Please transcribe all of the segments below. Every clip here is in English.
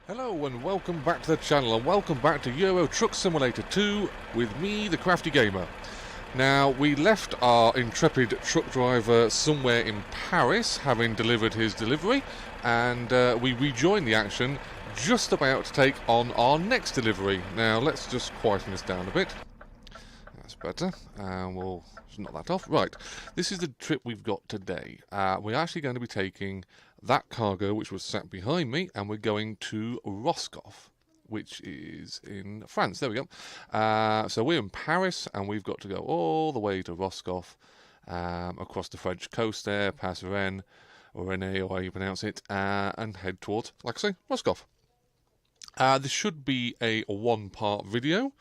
Hello and welcome back to the channel, and welcome back to Euro Truck Simulator 2 with me, the CraftyGamer. Now, we left our intrepid truck driver somewhere in Paris, having delivered his delivery, and we rejoined the action just about to take on our next delivery. Now, let's just quieten this down a bit. That's better, and we'll knock that off. Right, this is the trip we've got today. We're actually going to be taking that cargo which was sat behind me, and we're going to Roscoff, which is in France. There we go. So we're in Paris, and we've got to go all the way to Roscoff, across the French coast there, past Rennes, or Rennes, or how you pronounce it, and head towards, like I say, Roscoff. This should be a one-part video.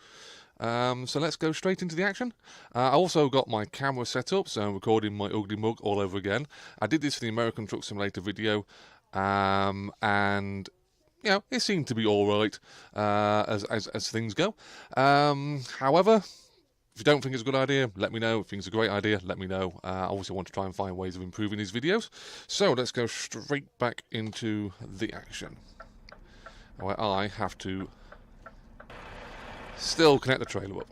So let's go straight into the action. I also got my camera set up, so I'm recording my ugly mug all over again. I did this for the American Truck Simulator video, and you know, it seemed to be alright as things go. However, if you don't think it's a good idea, let me know. If you think it's a great idea, let me know. I also want to try and find ways of improving these videos. So let's go straight back into the action, where I have to still connect the trailer up.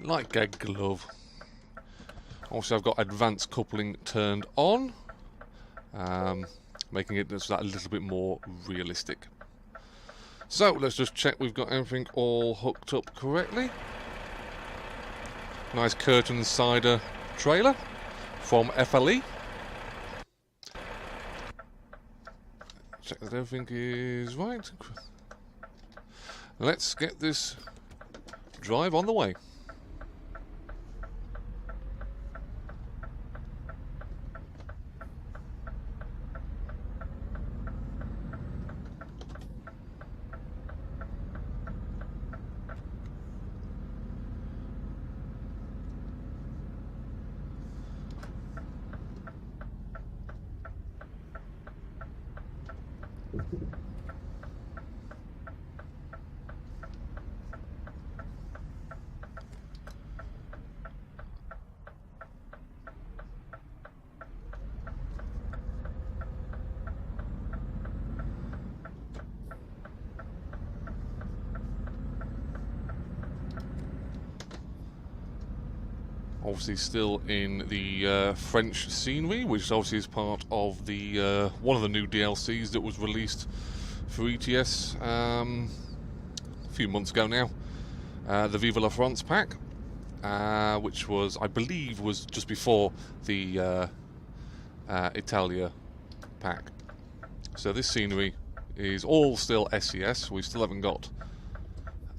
Like a glove. Also, I've got advanced coupling turned on, making it just that a little bit more realistic. So let's just check we've got everything all hooked up correctly. Nice curtain cider trailer from FLE. Check that everything is right. Let's get this drive on the way. Obviously still in the French scenery, which obviously is part of the one of the new DLCs that was released for ETS a few months ago now. The Vive la France pack, which was, I believe, was just before the Italia pack. So this scenery is all still SES. We still haven't got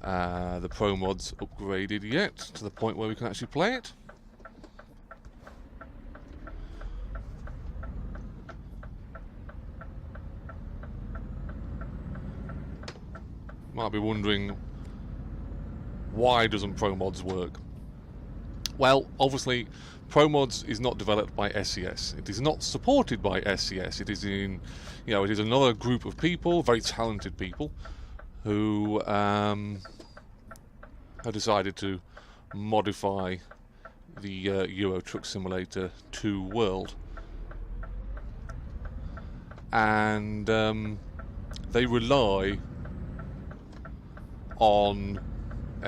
the Pro mods upgraded yet to the point where we can actually play it. Might be wondering, why doesn't Pro Mods work? Well, obviously, Pro Mods is not developed by SES. It is not supported by SES. It is in, you know, it is another group of people, very talented people, who have decided to modify the Euro Truck Simulator 2 world, and they rely on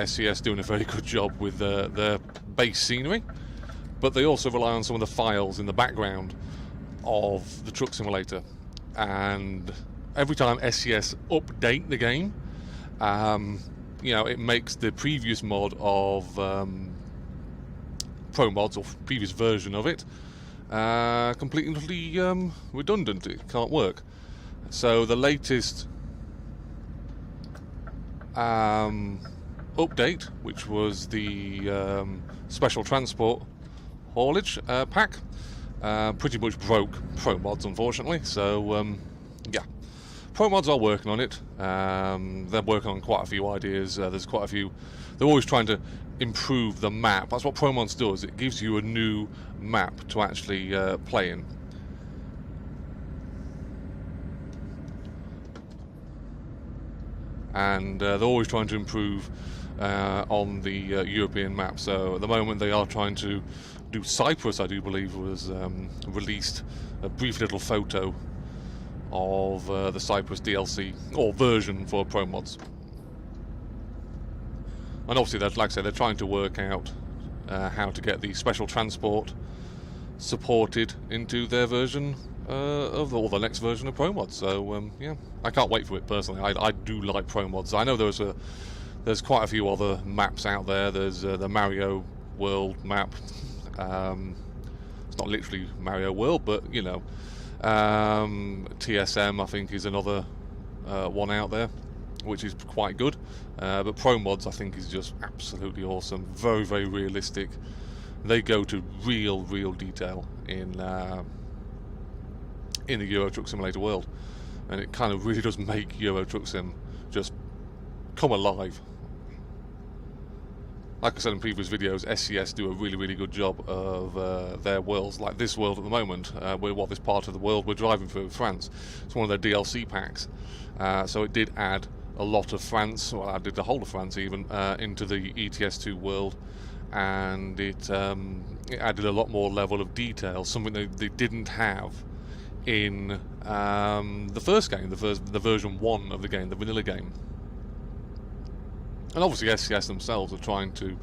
SES doing a very good job with their base scenery, but they also rely on some of the files in the background of the Truck Simulator. And every time SES update the game, you know, it makes the previous mod of Pro Mods, or previous version of it, completely redundant. It can't work. So the latest update, which was the special transport haulage pack, pretty much broke Pro Mods, unfortunately. So yeah, Pro Mods are working on it. They're working on quite a few ideas. There's quite a few. They're always trying to improve the map. That's what Pro Mods does. It gives you a new map to actually play in. and they're always trying to improve on the European map. So at the moment they are trying to do Cyprus, I do believe, was released a brief little photo of the Cyprus DLC or version for Pro Mods. And obviously, like I said, they're trying to work out how to get the special transport supported into their version of the next version of Pro Mods. So yeah, I can't wait for it personally. I do like Pro Mods. I know there's quite a few other maps out there. There's the Mario World map. It's not literally Mario World, but you know, TSM I think is another one out there, which is quite good. But Pro Mods I think is just absolutely awesome. Very, very realistic. They go to real detail in the Euro Truck Simulator world, and it kind of really does make Euro Truck Sim just come alive. Like I said in previous videos, SCS do a really good job of their worlds. Like this world at the moment, this part of the world we're driving through, France. It's one of their DLC packs, so it did add a lot of France, well, I did the whole of France even, into the ETS2 world, and it added a lot more level of detail, something they didn't have in the first game, the version 1 of the game, the vanilla game. And obviously SCS themselves are trying to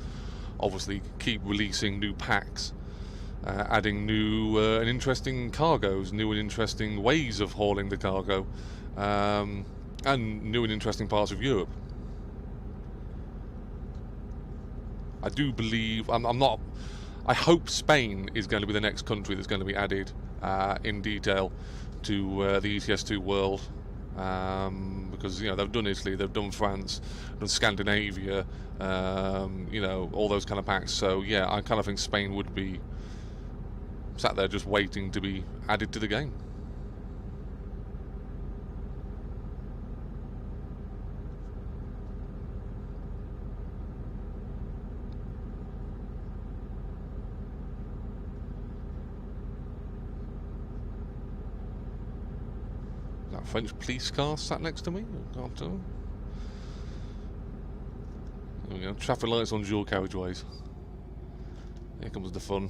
obviously keep releasing new packs, adding new and interesting cargoes, new and interesting ways of hauling the cargo, and new and interesting parts of Europe. I do believe, I hope Spain is going to be the next country that's going to be added in detail to the ETS2 world, because you know they've done Italy, they've done France, done Scandinavia, you know, all those kind of packs. So yeah, I kind of think Spain would be sat there just waiting to be added to the game. That French police car sat next to me? I can't tell. There we go. Traffic lights on dual carriageways. Here comes the fun.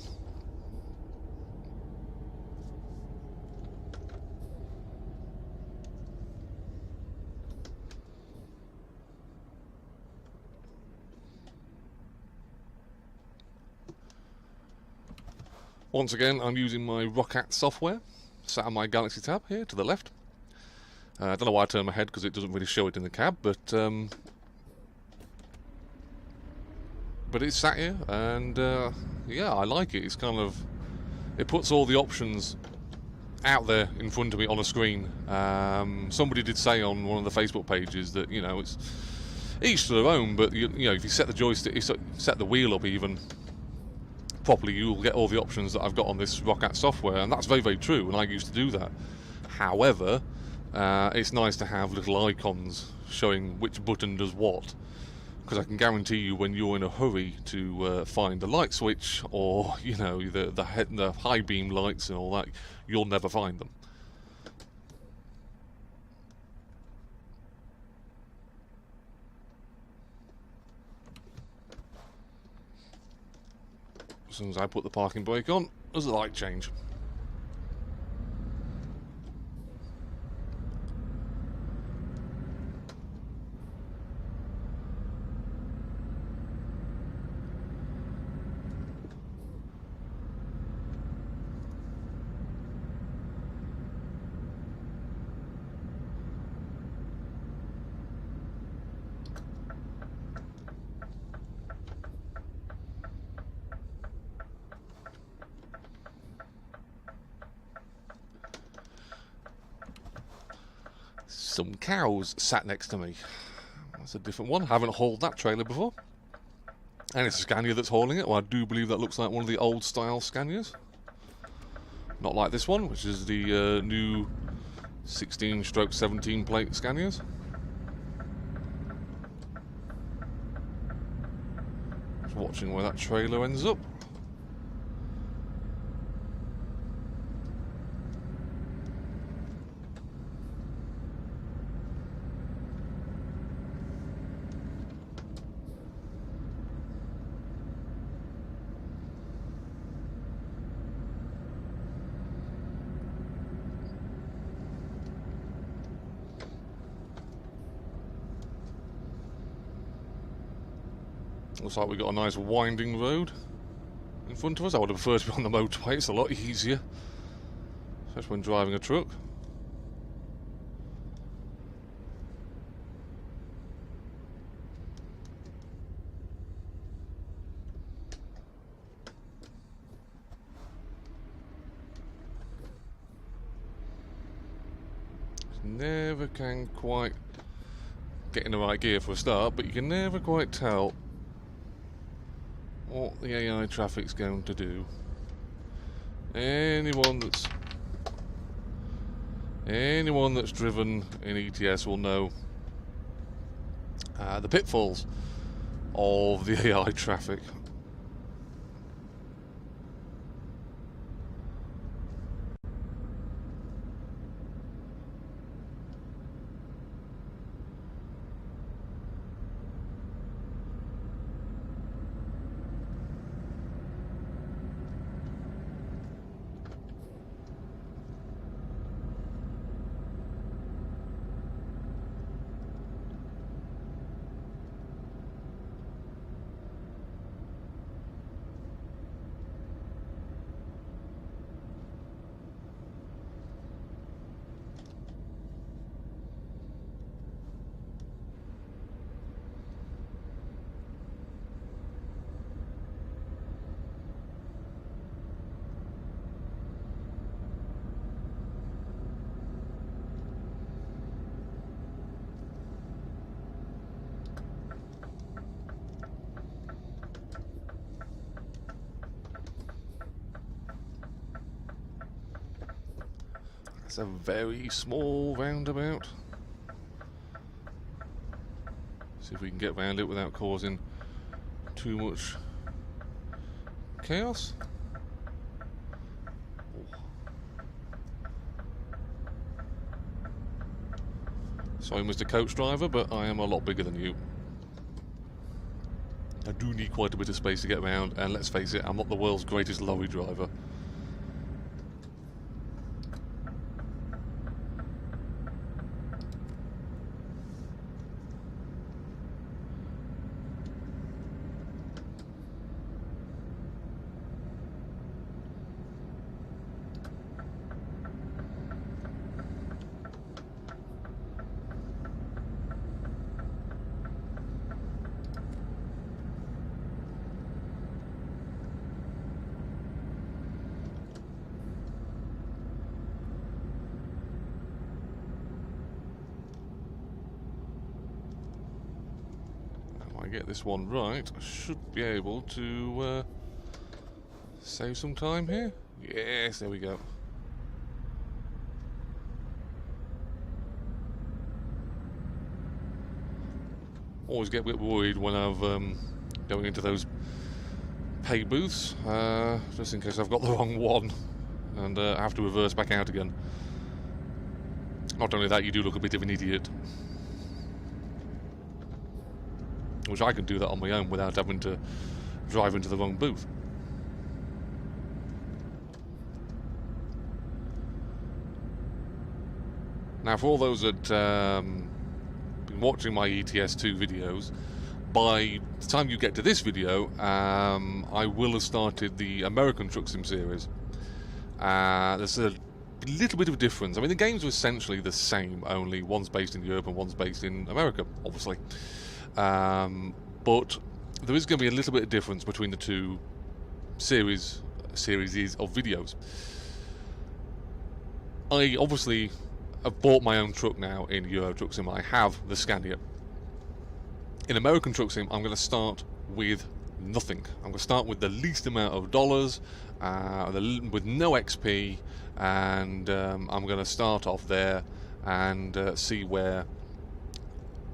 Once again, I'm using my Roccat software, sat on my Galaxy tab here to the left. I don't know why I turned my head, because it doesn't really show it in the cab, but it's sat here, and yeah, I like it. It's kind of, it puts all the options out there in front of me on a screen. Somebody did say on one of the Facebook pages that, you know, it's each to their own, but you know, if you set the joystick, you set the wheel up even properly, you will get all the options that I've got on this Roccat software, and that's very true, and I used to do that. However, it's nice to have little icons showing which button does what, because I can guarantee you when you're in a hurry to find the light switch, or you know, the high beam lights and all that, you'll never find them. As soon as I put the parking brake on, there's a light change. Some cows sat next to me. That's a different one. I haven't hauled that trailer before. And it's a Scania that's hauling it. Well, I do believe that looks like one of the old style Scanias. Not like this one, which is the new 16/17 plate Scanias. Just watching where that trailer ends up. Looks like we've got a nice winding road in front of us. I would have preferred to be on the motorway, it's a lot easier, especially when driving a truck. Never can quite get in the right gear for a start, but you can never quite tell what the AI traffic's going to do. Anyone that's driven in ETS will know the pitfalls of the AI traffic. It's a very small roundabout. See if we can get around it without causing too much chaos. Sorry, Mr. Coach Driver, but I am a lot bigger than you. I do need quite a bit of space to get around, and let's face it, I'm not the world's greatest lorry driver. I get this one right, I should be able to save some time here. Yes, there we go. Always get a bit worried when I've going into those pay booths, just in case I've got the wrong one and I have to reverse back out again. Not only that, you do look a bit of an idiot. Which I can do that on my own without having to drive into the wrong booth. Now, for all those that been watching my ETS2 videos, by the time you get to this video, I will have started the American Truck Sim series. There's a little bit of a difference. I mean, the games are essentially the same, only one's based in Europe and one's based in America, obviously. But there is going to be a little bit of difference between the two series of videos. I obviously have bought my own truck now in Euro Truck Sim. I have the Scania. In American Truck Sim, I'm going to start with nothing. I'm going to start with the least amount of dollars, with no XP, and I'm going to start off there and see where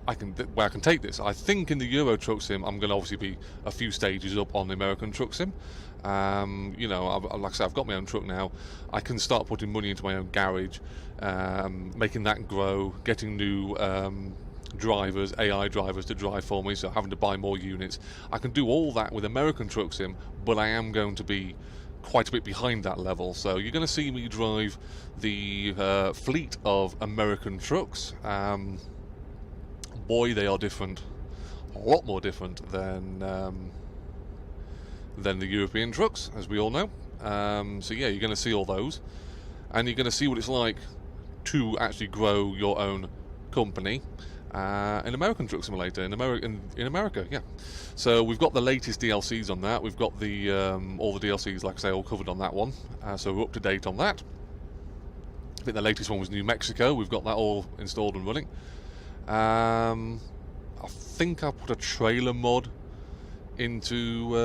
I can take this. I think in the Euro Truck Sim, I'm going to obviously be a few stages up on the American Truck Sim. You know, like I said, I've got my own truck now. I can start putting money into my own garage, making that grow, getting new drivers, AI drivers to drive for me, so having to buy more units. I can do all that with American Truck Sim, but I am going to be quite a bit behind that level. So you're going to see me drive the fleet of American trucks. Boy, they are different. a lot more different than the European trucks, as we all know. So yeah, you're going to see all those, and you're going to see what it's like to actually grow your own company in American Truck Simulator in America. Yeah. So we've got the latest DLCs on that. We've got the all the DLCs, like I say, all covered on that one. So we're up to date on that. I think the latest one was New Mexico. We've got that all installed and running. I think I put a trailer mod into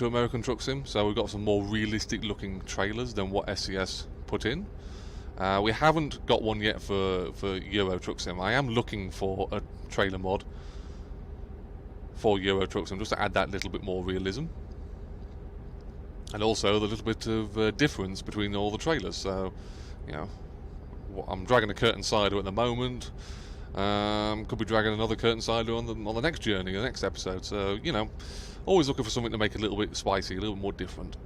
American Truck Sim, so we've got some more realistic looking trailers than what SCS put in. We haven't got one yet for Euro Truck Sim. I am looking for a trailer mod for Euro Truck Sim just to add that little bit more realism, and also the little bit of difference between all the trailers. So, you know, I'm dragging a curtain sider at the moment. Could be dragging another curtain sider on the next journey, the next episode. So, you know, always looking for something to make it a little bit spicy, a little more different.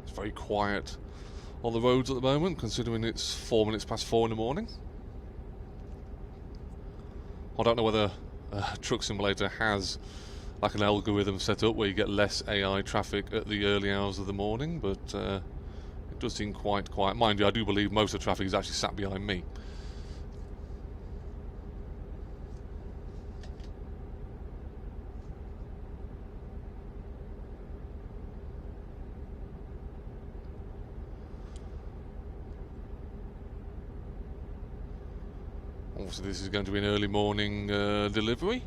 It's very quiet on the roads at the moment, considering it's 4 minutes past 4 in the morning. I don't know whether Truck Simulator has like an algorithm set up where you get less AI traffic at the early hours of the morning, but it does seem quite quiet. Mind you, I do believe most of the traffic is actually sat behind me. Obviously this is going to be an early morning delivery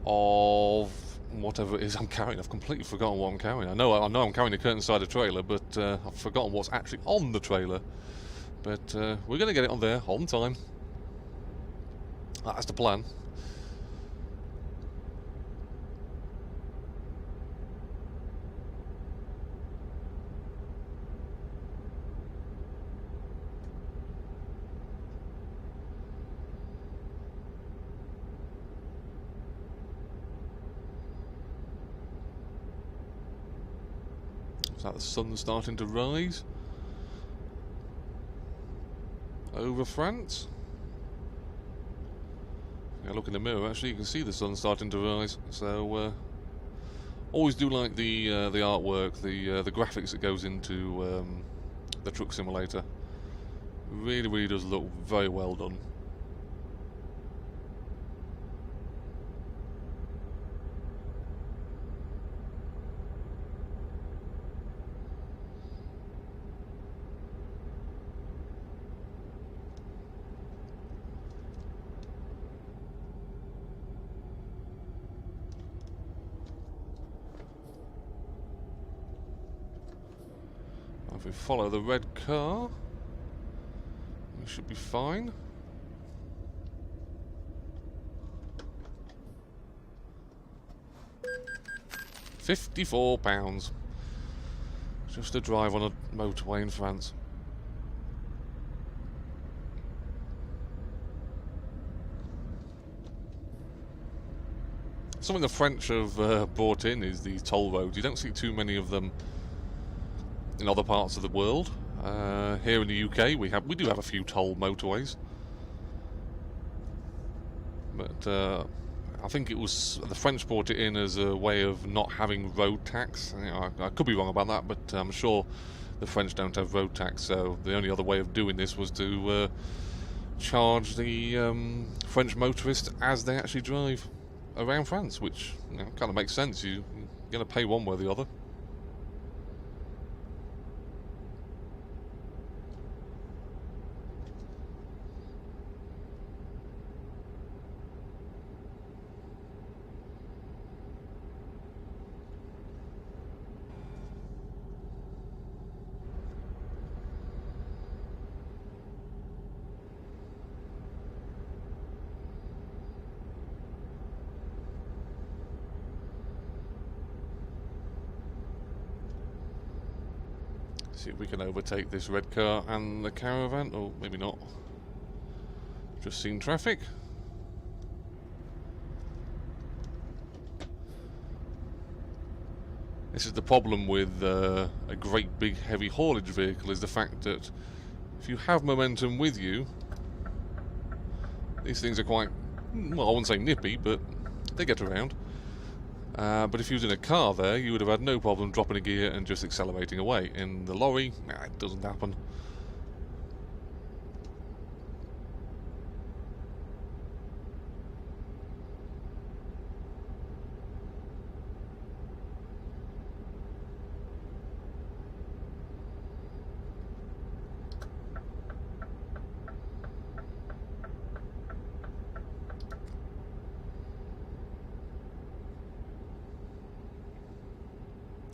of whatever it is I'm carrying. I've completely forgotten what I'm carrying. I know I'm carrying a curtain sider trailer, but I've forgotten what's actually on the trailer. But we're going to get it on there on time. That's the plan. Is that the sun starting to rise over France? Yeah, look in the mirror, actually you can see the sun starting to rise. So always do like the artwork, the graphics that goes into the Truck Simulator. Really does look very well done. If we follow the red car, we should be fine. £54 just to drive on a motorway in France. Something the French have brought in is these toll roads. You don't see too many of them in other parts of the world. Here in the UK, we do have a few toll motorways, but I think it was the French brought it in as a way of not having road tax. You know, I could be wrong about that, but I'm sure the French don't have road tax. So the only other way of doing this was to charge the French motorists as they actually drive around France, which, you know, kind of makes sense. You're going to pay one way or the other. See if we can overtake this red car and the caravan, or maybe not. Just seen traffic. This is the problem with a great big heavy haulage vehicle, is the fact that if you have momentum with you, these things are quite, well, I wouldn't say nippy, but they get around. But if you was in a car there, you would have had no problem dropping a gear and just accelerating away. In the lorry, it doesn't happen.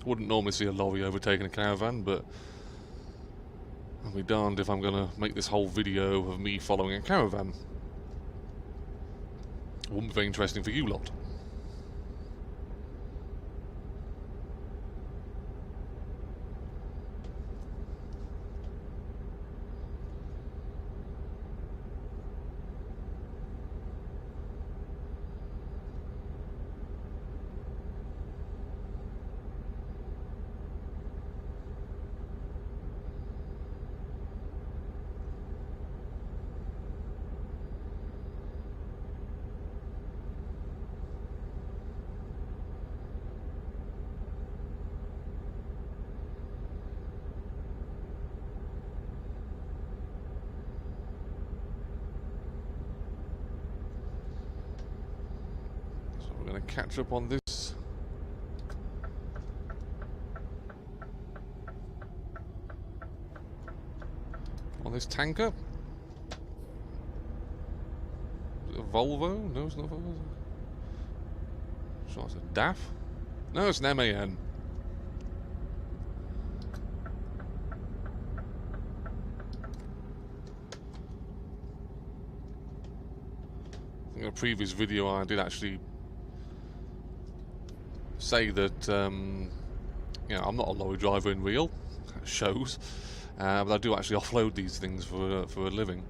Wouldn't normally see a lorry overtaking a caravan, but I'll be darned if I'm going to make this whole video of me following a caravan. It wouldn't be very interesting for you lot. We're going to catch up on this. On this tanker. Is it a Volvo? No, it's not a Volvo. So it's a DAF? No, it's an MAN. In a previous video I did actually say that you know, I'm not a lorry driver in real, it shows, but I do actually offload these things for a living.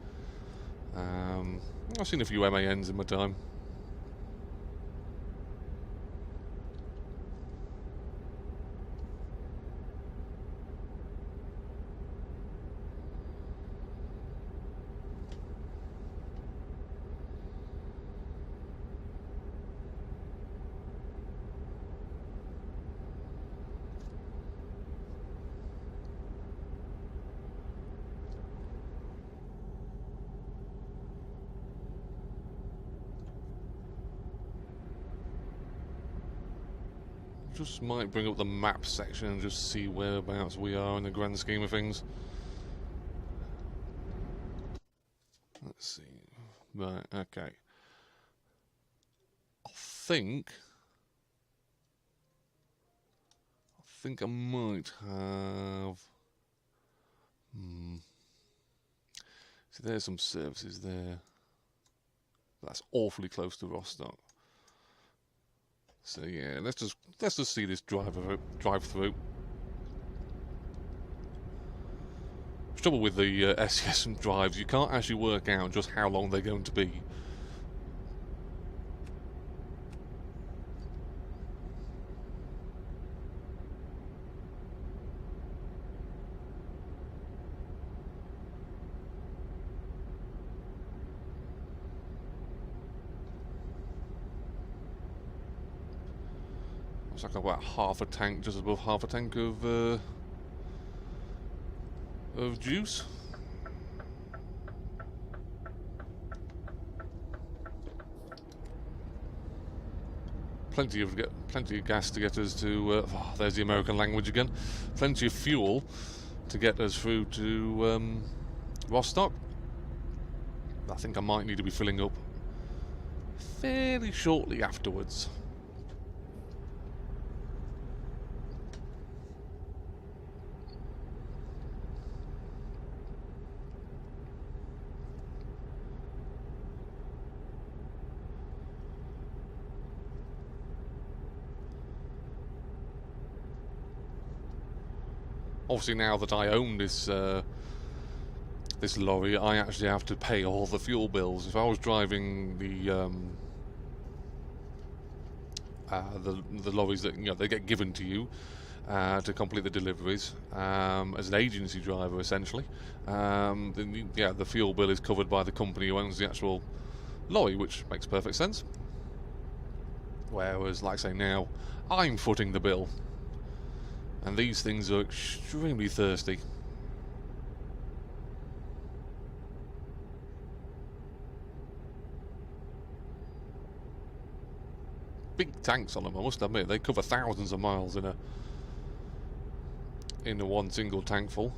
I've seen a few MANs in my time. Just might bring up the map section and just see whereabouts we are in the grand scheme of things. Let's see. Right, okay. I think I might have... See, there's some services there. That's awfully close to Rostock. So yeah, let's just see this drive through. The trouble with the SES and drives, you can't actually work out just how long they're going to be. Looks like about half a tank, just above half a tank of juice. Plenty of gas to get us to. Oh, there's the American language again. Plenty of fuel to get us through to Rostock. I think I might need to be filling up fairly shortly afterwards. Obviously, now that I own this this lorry, I actually have to pay all the fuel bills. If I was driving the lorries that they get given to you, to complete the deliveries as an agency driver, essentially. Then, yeah, the fuel bill is covered by the company who owns the actual lorry, which makes perfect sense. Whereas, like I say, now I'm footing the bill, and these things are extremely thirsty. Big tanks on them, I must admit. They cover thousands of miles in a one single tank full.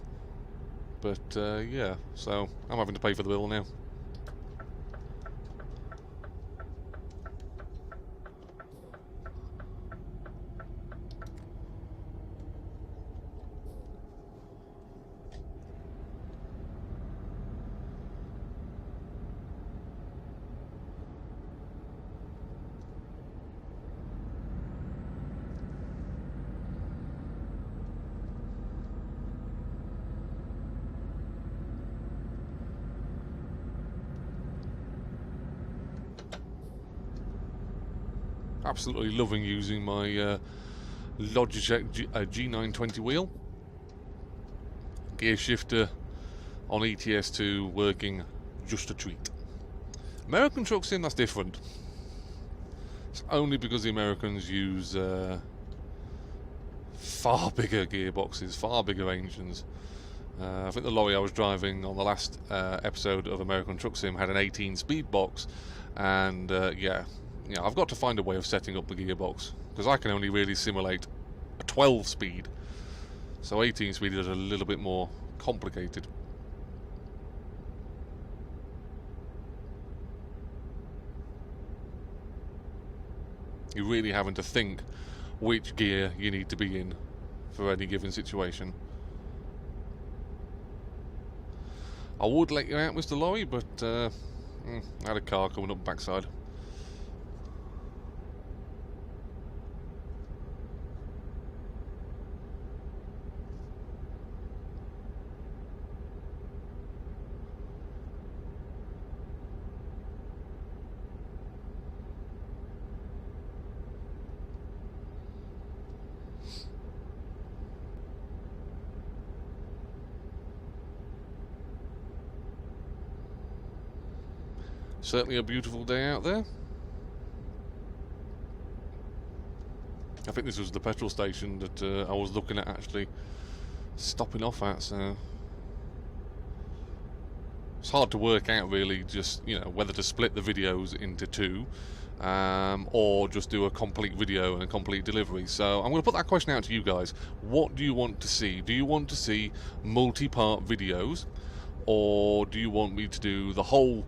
But yeah, so I'm having to pay for the bill now. Absolutely loving using my Logitech G920 wheel. Gear shifter on ETS2 working just a treat. American truck sim, that's different. It's only because the Americans use far bigger gearboxes, far bigger engines. I think the lorry I was driving on the last episode of American Truck Sim had an 18-speed box, and yeah, I've got to find a way of setting up the gearbox, because I can only really simulate a 12-speed, so 18-speed is a little bit more complicated. You're really having to think which gear you need to be in for any given situation. I would let you out, Mr. Lorry, but I had a car coming up backside. Certainly a beautiful day out there. I think this was the petrol station that I was looking at actually stopping off at, so it's hard to work out really, just whether to split the videos into two or just do a complete video and a complete delivery. So I'm going to put that question out to you guys. What do you want to see? Do you want to see multi-part videos, or do you want me to do the whole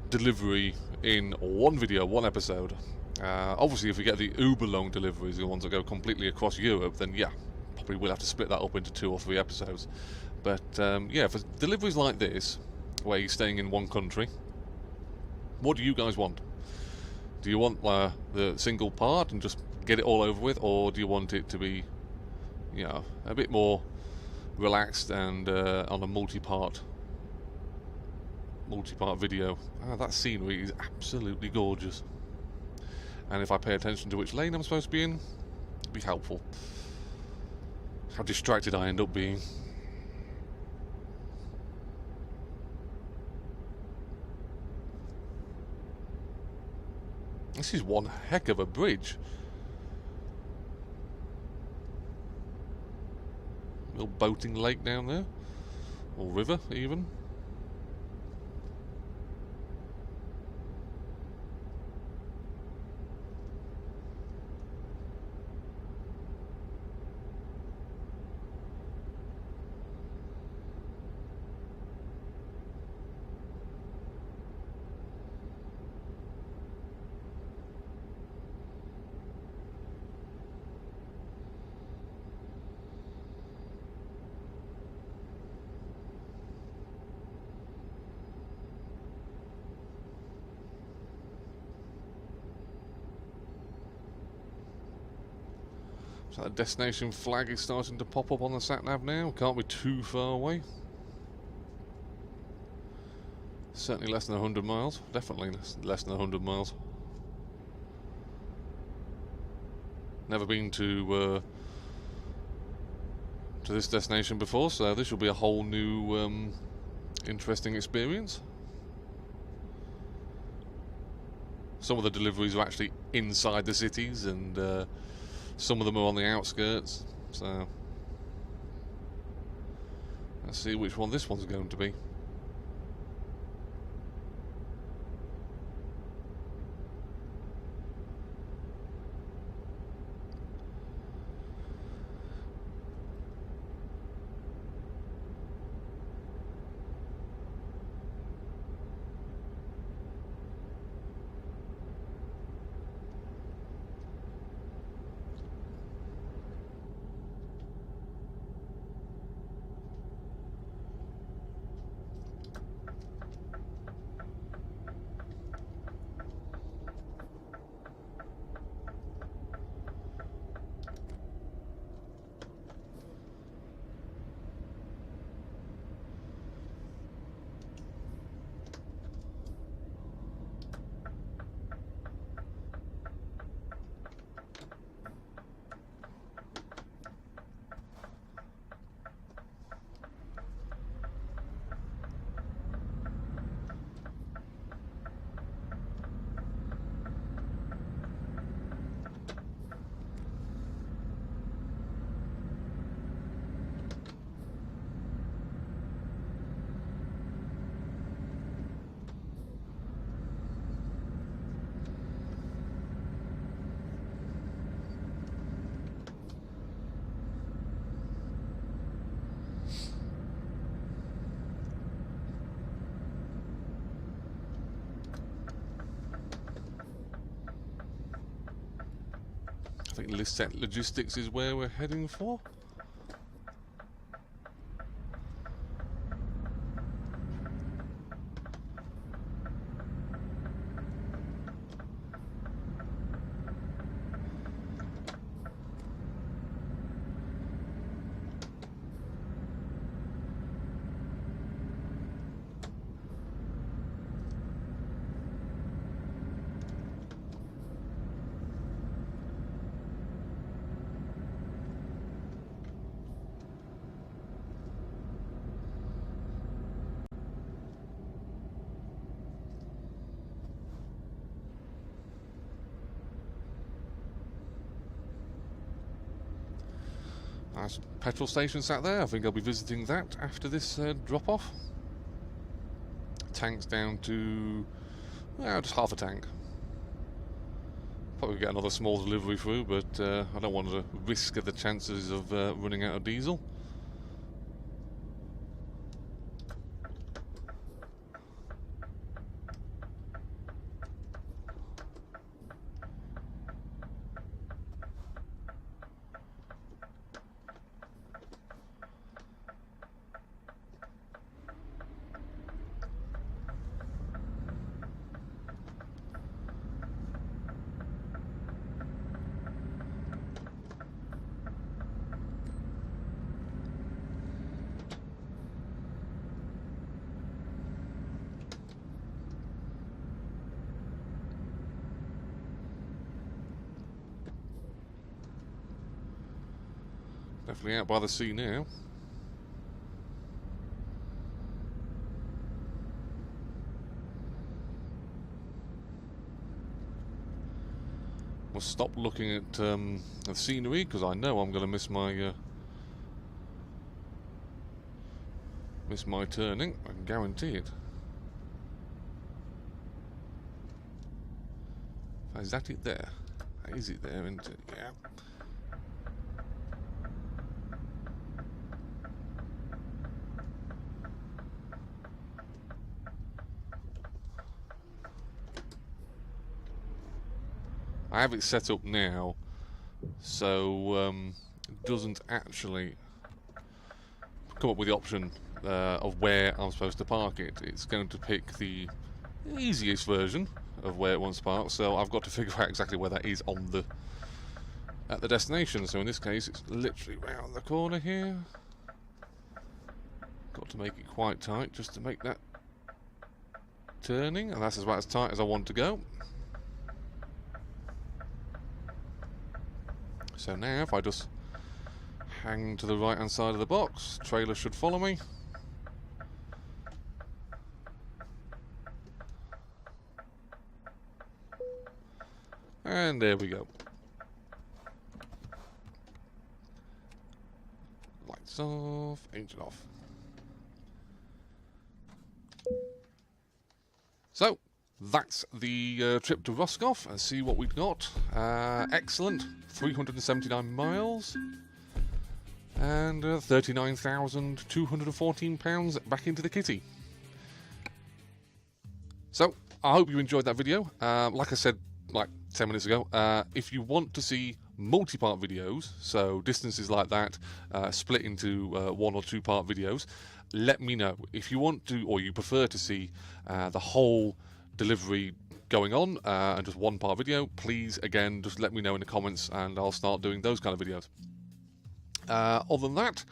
delivery in one video, one episode? Obviously, if we get the uber long deliveries, the ones that go completely across Europe, then yeah, probably we'll have to split that up into 2 or 3 episodes. But yeah, for deliveries like this, where you're staying in one country, what do you guys want? Do you want the single part and just get it all over with, or do you want it to be, a bit more relaxed and on a multi-part video? That scenery is absolutely gorgeous, and if I pay attention to which lane I'm supposed to be in, it'd be helpful. How distracted I end up being. This is one heck of a bridge. Little boating lake down there, or river even. So the destination flag is starting to pop up on the sat-nav now. Can't be too far away. Certainly less than 100 miles. Definitely less than 100 miles. to this destination before, so this will be a whole new interesting experience. Some of the deliveries are actually inside the cities, and some of them are on the outskirts, so let's see which one this one's going to be. I think Lisset Logistics is where we're heading for. Nice petrol station sat there. I think I'll be visiting that after this drop-off. Tank's down to just half a tank. Probably get another small delivery through, but I don't want to risk the chances of running out of diesel. Definitely out by the sea now. We'll stop looking at the scenery because I know I'm going to miss my turning. I can guarantee it. Is that it there? Is it there? Isn't it? Yeah. I have it set up now, so it doesn't actually come up with the option of where I'm supposed to park it. It's going to pick the easiest version of where it wants to park, so I've got to figure out exactly where that is on at the destination. So in this case, it's literally round the corner here. Got to make it quite tight just to make that turning, and that's about as tight as I want to go. So now if I just hang to the right hand side of the box. Trailer should follow me. And there we go. Lights off, engine off. So, that's the trip to Roscoff, and see what we've got. Excellent, 379 miles, and £39,214 back into the kitty. So, I hope you enjoyed that video. Like I said, like 10 minutes ago, if you want to see multi-part videos, so distances like that, split into 1 or 2 part videos, let me know. If you want to, or you prefer to see the whole delivery going on and just 1 part video, please again just let me know in the comments and I'll start doing those kind of videos. Other than that,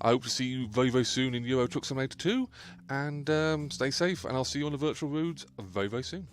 I hope to see you very, very soon in Euro Truck Simulator 2, and stay safe, and I'll see you on the virtual roads very, very soon.